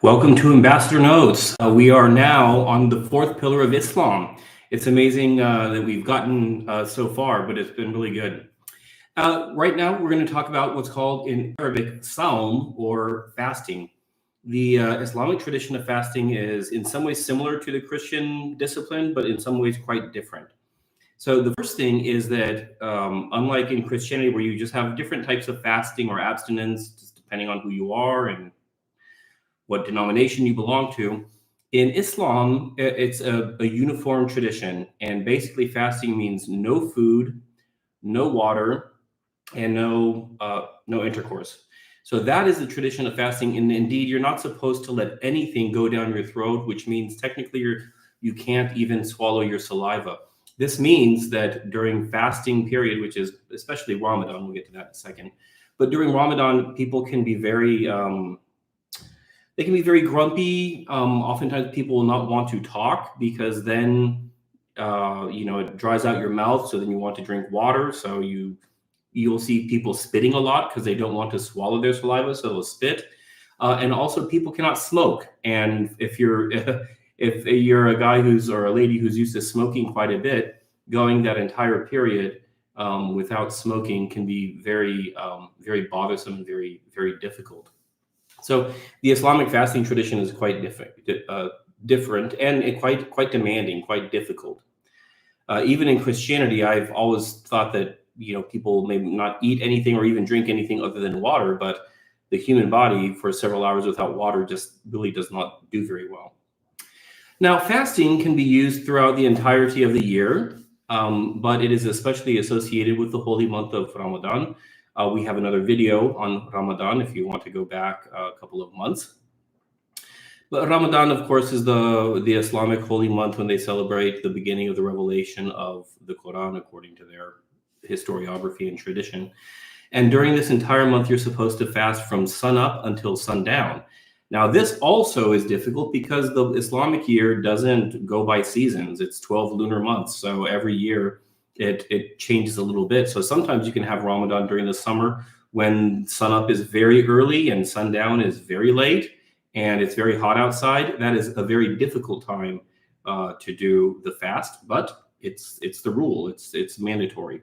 Welcome to Ambassador Notes. We are now on the fourth pillar of Islam. It's amazing that we've gotten so far, but it's been really good. Right now, we're going to talk about what's called in Arabic Sawm, or fasting. The Islamic tradition of fasting is in some ways similar to the Christian discipline, but in some ways quite different. So the first thing is that unlike in Christianity, where you just have different types of fasting or abstinence, just depending on who you are and what denomination you belong to, in Islam, it's a uniform tradition. And basically fasting means no food, no water, and no intercourse. So that is the tradition of fasting. And indeed, you're not supposed to let anything go down your throat, which means technically you can't even swallow your saliva. This means that during fasting period, which is especially Ramadan, we'll get to that in a second, but during Ramadan, people can be very grumpy. Oftentimes people will not want to talk because then, it dries out your mouth. So then you want to drink water. So you'll see people spitting a lot because they don't want to swallow their saliva. So they'll spit. And also people cannot smoke. And if you're a guy or a lady who's used to smoking quite a bit, going that entire period without smoking can be very, very bothersome and very, very difficult. So the Islamic fasting tradition is quite different and quite demanding, quite difficult. Even in Christianity, I've always thought that people may not eat anything or even drink anything other than water, but the human body for several hours without water just really does not do very well. Now, fasting can be used throughout the entirety of the year, but it is especially associated with the holy month of Ramadan. We have another video on Ramadan if you want to go back a couple of months. But Ramadan, of course, is the Islamic holy month when they celebrate the beginning of the revelation of the Quran according to their historiography and tradition. And during this entire month, you're supposed to fast from sun up until sundown. Now, this also is difficult because the Islamic year doesn't go by seasons. It's 12 lunar months. So every year it changes a little bit. So sometimes you can have Ramadan during the summer when sunup is very early and sundown is very late and it's very hot outside. That is a very difficult time to do the fast, but it's the rule. It's mandatory.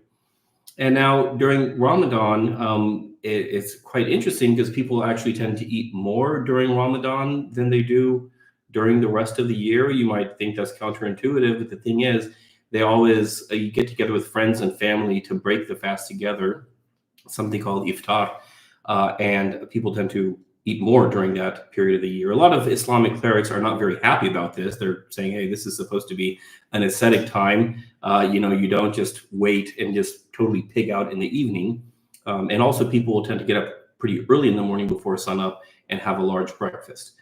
And now during Ramadan, it's quite interesting because people actually tend to eat more during Ramadan than they do during the rest of the year. You might think that's counterintuitive, but the thing is, they always, you get together with friends and family to break the fast together, something called iftar, and people tend to eat more during that period of the year. A lot of Islamic clerics are not very happy about this. They're saying, hey, this is supposed to be an ascetic time. You don't just wait and just totally pig out in the evening. And also people will tend to get up pretty early in the morning before sunup and have a large breakfast.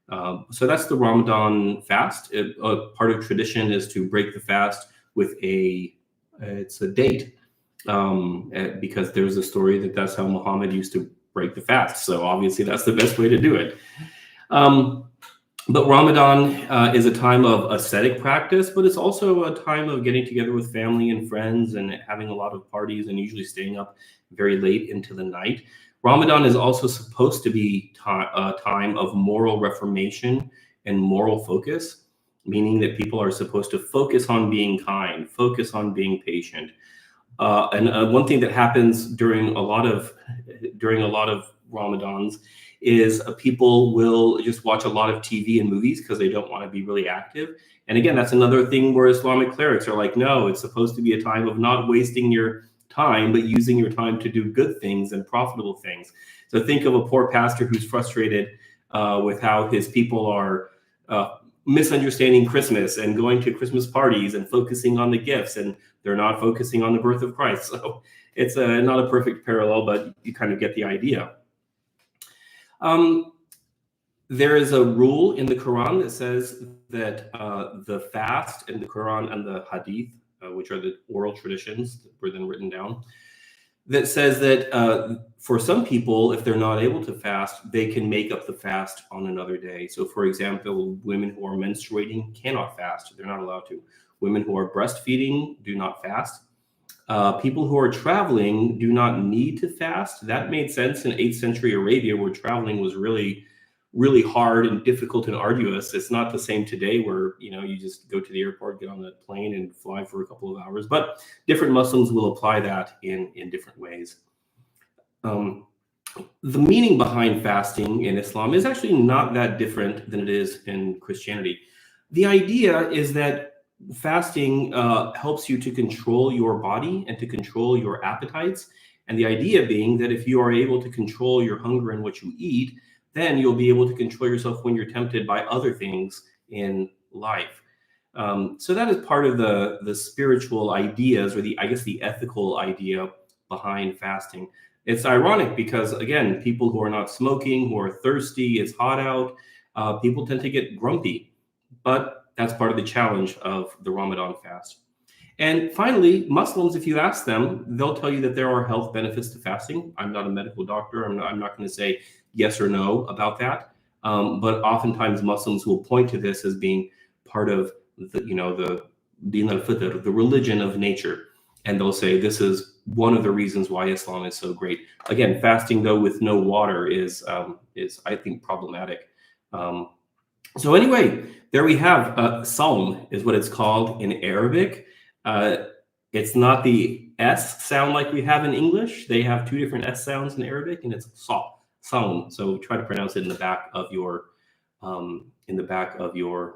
So that's the Ramadan fast. Part of tradition is to break the fast with it's a date, because there's a story that's how Muhammad used to break the fast. So obviously that's the best way to do it. But Ramadan is a time of ascetic practice, but it's also a time of getting together with family and friends and having a lot of parties and usually staying up very late into the night. Ramadan is also supposed to be a time of moral reformation and moral focus, meaning that people are supposed to focus on being kind, focus on being patient. And one thing that happens during a lot of Ramadans is people will just watch a lot of TV and movies because they don't want to be really active. And again, that's another thing where Islamic clerics are like, no, it's supposed to be a time of not wasting your time, but using your time to do good things and profitable things. So think of a poor pastor who's frustrated with how his people are misunderstanding Christmas and going to Christmas parties and focusing on the gifts, and they're not focusing on the birth of Christ. So it's not a perfect parallel, but you kind of get the idea. There is a rule in the Quran that says that the fast in the Quran and the Hadith, which are the oral traditions that were then written down, that says that for some people, if they're not able to fast, they can make up the fast on another day. So for example, women who are menstruating cannot fast. They're not allowed to. Women who are breastfeeding do not fast. People who are traveling do not need to fast. That made sense in 8th century Arabia, where traveling was really really hard and difficult and arduous. It's not the same today where, you just go to the airport, get on the plane and fly for a couple of hours, but different Muslims will apply that in different ways. The meaning behind fasting in Islam is actually not that different than it is in Christianity. The idea is that fasting helps you to control your body and to control your appetites. And the idea being that if you are able to control your hunger and what you eat, then you'll be able to control yourself when you're tempted by other things in life. So that is part of the spiritual ideas, or the ethical idea behind fasting. It's ironic because, again, people who are not smoking, who are thirsty, it's hot out, people tend to get grumpy. But that's part of the challenge of the Ramadan fast. And finally, Muslims, if you ask them, they'll tell you that there are health benefits to fasting. I'm not a medical doctor. I'm not going to say yes or no about that. But oftentimes Muslims will point to this as being part of the Din al-Fitr, the religion of nature. And they'll say this is one of the reasons why Islam is so great. Again, fasting, though, with no water is I think, problematic. So anyway, there we have Sawm is what it's called in Arabic. It's not the S sound like we have in English. They have two different S sounds in Arabic, and it's Sawm. So try to pronounce it in the back of your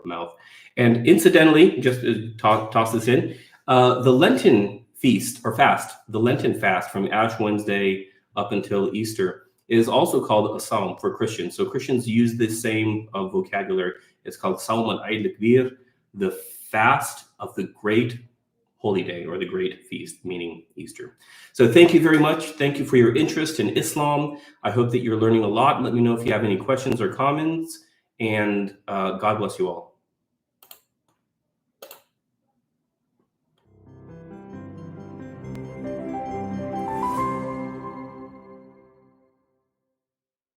mouth. And incidentally, just to toss this in, the Lenten feast or fast, the Lenten fast from Ash Wednesday up until Easter is also called a Sawm for Christians. So Christians use this same vocabulary. It's called Sawm al-Eid al-Kabir, the fast of the great holy day, or the great feast, meaning Easter. So thank you very much. Thank you for your interest in Islam. I hope that you're learning a lot. Let me know if you have any questions or comments, and God bless you all.